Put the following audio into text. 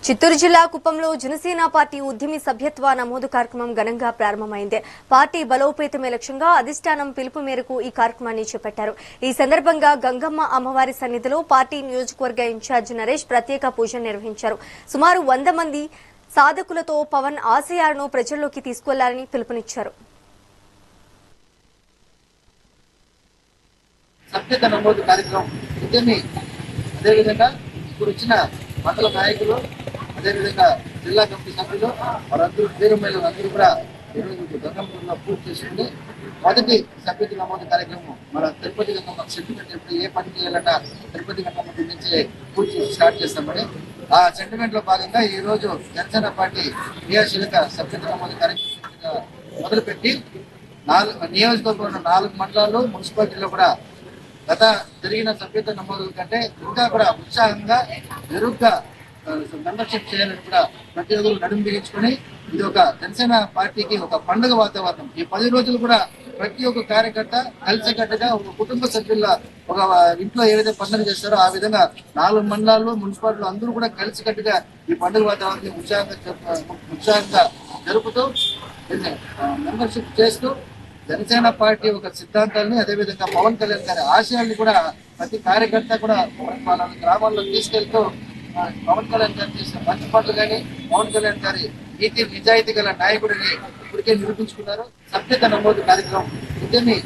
చిత్తూరు జిల్లా కుప్పంలో జనసేన పార్టీ ఉద్యమి సభ్యత్వ నమోదు కార్యక్రమం ఘనంగా ప్రారంభమైంది. పార్టీ బలోపేతమే లక్ష్యంగా అధిష్టానం పిలుపు మేరకు ఈ కార్యక్రమాన్ని చేపట్టారు. ఈ సందర్భంగా గంగమ్మ అమ్మవారి సన్నిధిలో పార్టీ నియోజకవర్గ ఇన్ఛార్జ్ నరేష్ ప్రత్యేక పూజలు నిర్వహించారు. సుమారు 100 మంది సాధకులతో పవన్ ఆశయాలను ప్రజల్లోకి తీసుకెళ్లాలని పిలుపునిచ్చారు. సభ్యత నమోదు కార్యక్రమం ఉద్యమి అదేవిధంగా ఇప్పుడు వచ్చిన మండల నాయకులు అదేవిధంగా జిల్లా కమిటీ సభ్యులు వారందరూ వీరమహిళలు అందరూ కూడా ఈరోజు గంగమ్మలో పూర్తి చేసుకుంటే మొదటి సభ్యత నమోదు కార్యక్రమం మన తిరుపతి గంగమ్మ సెంటిమెంట్ ఎప్పుడు ఏ పని చేయాలన్నా తిరుపతి గంగమ్మ నుంచి పూర్తి స్టార్ట్ చేస్తామని ఆ సెంటిమెంట్ లో భాగంగా ఈ రోజు జనసేన పార్టీ క్రియాశీలక సభ్యత నమోదు కార్యక్రమం మొదలుపెట్టి నియోజకవర్గంలో 4 మండలాలు మున్సిపాలిటీలో కూడా గత జరిగిన సభ్యత నమోదు కంటే ఇంకా కూడా ఉత్సాహంగా మెరుగ్గా మెంబర్షిప్ చేయాలని కూడా ప్రతి ఒక్కరు నడుము బిగించుకొని ఇది ఒక జనసేన పార్టీకి ఒక పండుగ వాతావరణం. ఈ 10 రోజులు కూడా ప్రతి ఒక్క కార్యకర్త కలిసికట్టుగా ఒక కుటుంబ సభ్యుల ఒక ఇంట్లో ఏదైతే పండుగ చేస్తారో ఆ విధంగా 4 మండలాల్లో మున్సిపాలిటీలు అందరూ కూడా కలిసికట్టుగా ఈ పండుగ వాతావరణాన్ని ఉత్సాహంగా జరుపుతూ మెంబర్షిప్ చేస్తూ జనసేన పార్టీ ఒక సిద్ధాంతాలని అదేవిధంగా పవన్ కళ్యాణ్ గారి ఆశయాల్ని కూడా ప్రతి కార్యకర్త కూడా వాళ్ళ గ్రామాల్లో తీసుకెళ్తూ పవన్ కళ్యాణ్ గారు చేసిన మంచి పనులు కానీ పవన్ కళ్యాణ్ గారి నీతి నిజాయితీ గల నాయకుడిని ఇప్పటికే నిరూపించుకున్నారు. సభ్యత నమోదు కార్యక్రమం ఉద్యమి